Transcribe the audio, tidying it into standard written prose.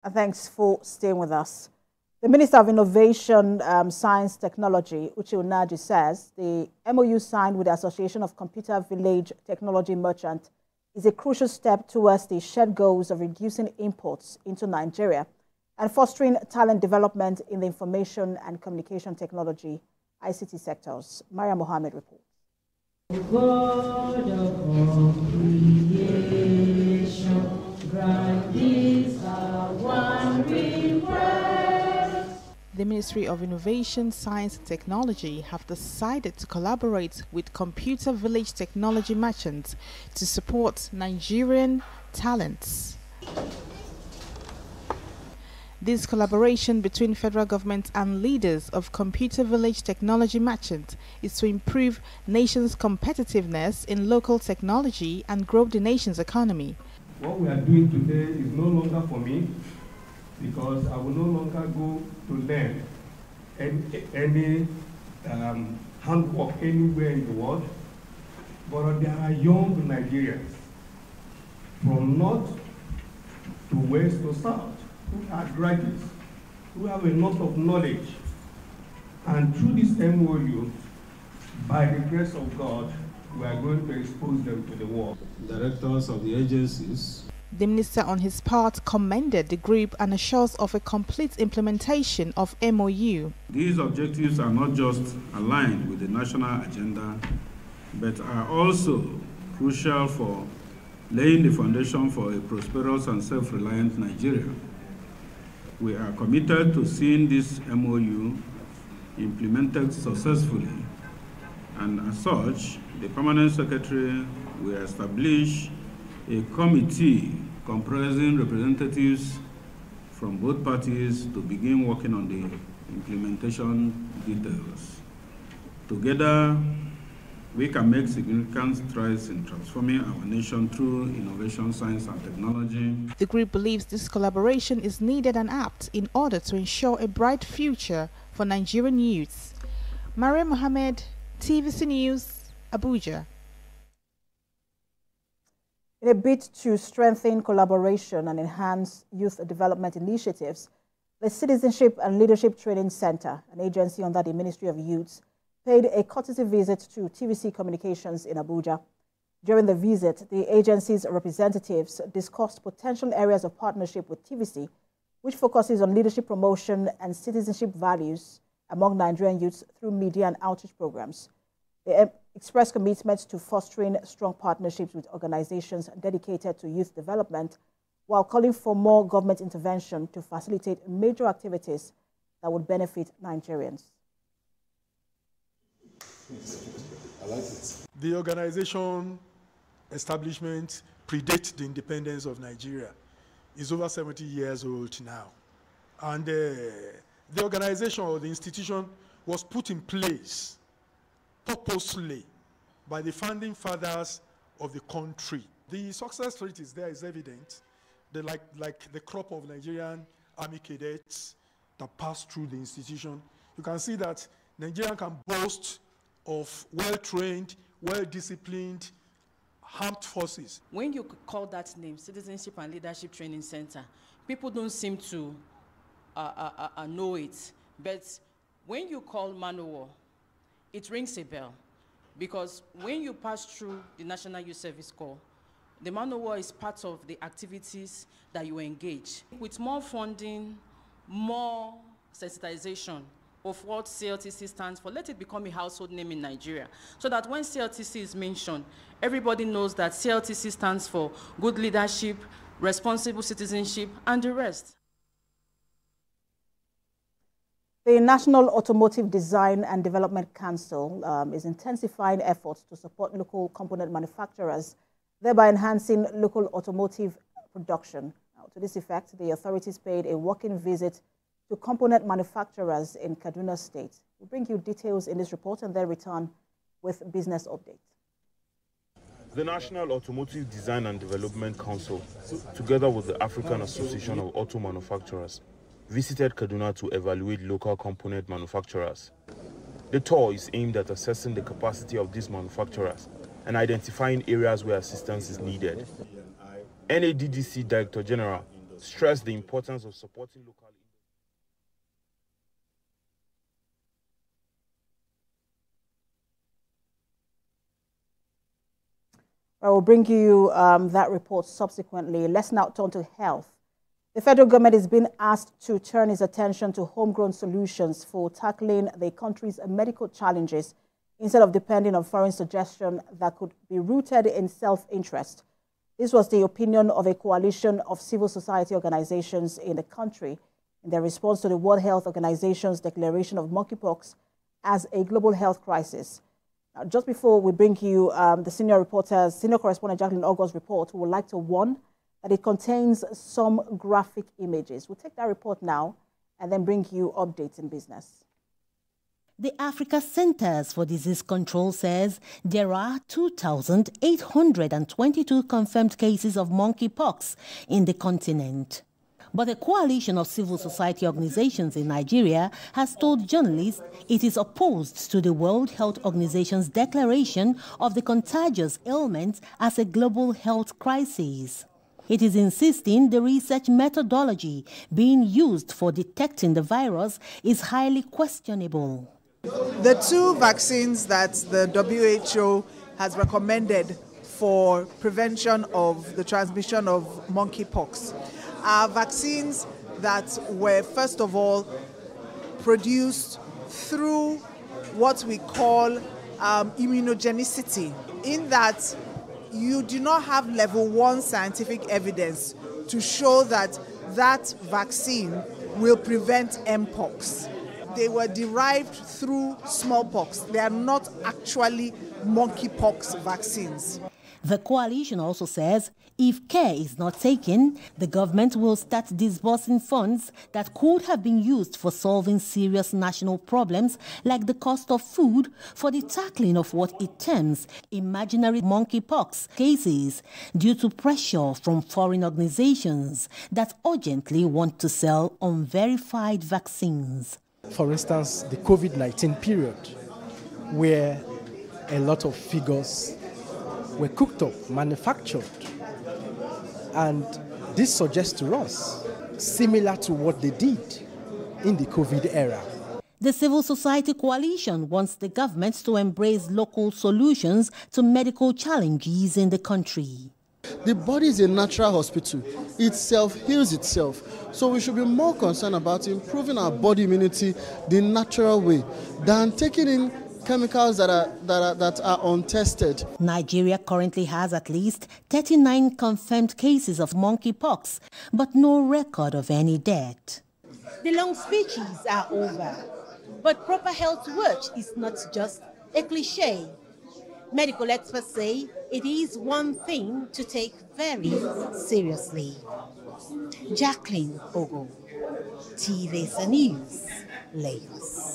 And thanks for staying with us. The Minister of Innovation, Science, Technology, Uche Unaji, says the MOU signed with the Association of Computer Village Technology Merchants is a crucial step towards the shared goals of reducing imports into Nigeria and fostering talent development in the information and communication technology ICT sectors. Maria Mohammed reports. God of creation, grant this our one request. The Ministry of Innovation, Science and Technology have decided to collaborate with Computer Village Technology Merchants to support Nigerian talents. This collaboration between federal government and leaders of Computer Village Technology Merchants is to improve nation's competitiveness in local technology and grow the nation's economy. What we are doing today is no longer for me, because I will no longer go to learn any handwork anywhere in the world, but there are young Nigerians from north to west to south who are graduates, who have a lot of knowledge. And through this MOU, by the grace of God, we are going to expose them to the world. Directors of the agencies. The minister on his part commended the group and assures of a complete implementation of MOU. These objectives are not just aligned with the national agenda, but are also crucial for laying the foundation for a prosperous and self-reliant Nigeria. We are committed to seeing this MOU implemented successfully, and as such, the Permanent Secretary will establish a committee comprising representatives from both parties to begin working on the implementation details. Together, we can make significant strides in transforming our nation through innovation, science and technology. The group believes this collaboration is needed and apt in order to ensure a bright future for Nigerian youths. Maria Mohammed, TVC News, Abuja. In a bid to strengthen collaboration and enhance youth development initiatives, the Citizenship and Leadership Training Center, an agency under the Ministry of Youth, paid a courtesy visit to TVC Communications in Abuja. During the visit, the agency's representatives discussed potential areas of partnership with TVC, which focuses on leadership promotion and citizenship values among Nigerian youths through media and outreach programs. They expressed commitment to fostering strong partnerships with organizations dedicated to youth development, while calling for more government intervention to facilitate major activities that would benefit Nigerians. I like it. The organization establishment predates the independence of Nigeria. It's over 70 years old now. And the organization or the institution was put in place purposely by the founding fathers of the country. The success rate is there, is evident. They're like the crop of Nigerian army cadets that pass through the institution. You can see that Nigeria can boast of well-trained, well-disciplined armed forces. When you call that name, Citizenship and Leadership Training Center, people don't seem to know it. But when you call MOU, it rings a bell. Because when you pass through the National Youth Service Corps, the MOU is part of the activities that you engage. With more funding, more sensitization of what CLTC stands for, let it become a household name in Nigeria, so that when CLTC is mentioned, everybody knows that CLTC stands for good leadership, responsible citizenship, and the rest. The National Automotive Design and Development Council is intensifying efforts to support local component manufacturers, thereby enhancing local automotive production. Now, to this effect, the authorities paid a walking visit to component manufacturers in Kaduna State. We'll bring you details in this report and then return with business update. The National Automotive Design and Development Council, together with the African Association of Auto Manufacturers, visited Kaduna to evaluate local component manufacturers. The tour is aimed at assessing the capacity of these manufacturers and identifying areas where assistance is needed. NADDC Director General stressed the importance of supporting local industry. I will bring you that report subsequently. Let's now turn to health. The federal government is being asked to turn its attention to homegrown solutions for tackling the country's medical challenges instead of depending on foreign suggestions that could be rooted in self-interest. This was the opinion of a coalition of civil society organizations in the country in their response to the World Health Organization's declaration of monkeypox as a global health crisis. Now, just before we bring you the senior correspondent Jacqueline August's report, we would like to warn that it contains some graphic images. We'll take that report now and then bring you updates in business. The Africa Centers for Disease Control says there are 2,822 confirmed cases of monkeypox in the continent. But a coalition of civil society organizations in Nigeria has told journalists it is opposed to the World Health Organization's declaration of the contagious ailment as a global health crisis. It is insisting the research methodology being used for detecting the virus is highly questionable. The two vaccines that the WHO has recommended for prevention of the transmission of monkeypox are vaccines that were, first of all, produced through what we call immunogenicity, in that you do not have level 1 scientific evidence to show that that vaccine will prevent mpox. They were derived through smallpox. They are not actually monkeypox vaccines. The coalition also says if care is not taken, the government will start disbursing funds that could have been used for solving serious national problems like the cost of food for the tackling of what it terms imaginary monkeypox cases due to pressure from foreign organizations that urgently want to sell unverified vaccines. For instance, the COVID-19 period, where a lot of figures were cooked up, manufactured. And this suggests to us, similar to what they did in the COVID era. The civil society coalition wants the government to embrace local solutions to medical challenges in the country. The body is a natural hospital. It self-heals itself. So we should be more concerned about improving our body immunity the natural way than taking in chemicals that are untested. Nigeria currently has at least 39 confirmed cases of monkeypox, but no record of any death. The long speeches are over, but proper health watch is not just a cliche. Medical experts say it is one thing to take very seriously. Jacqueline Ogo, TVC News, Lagos.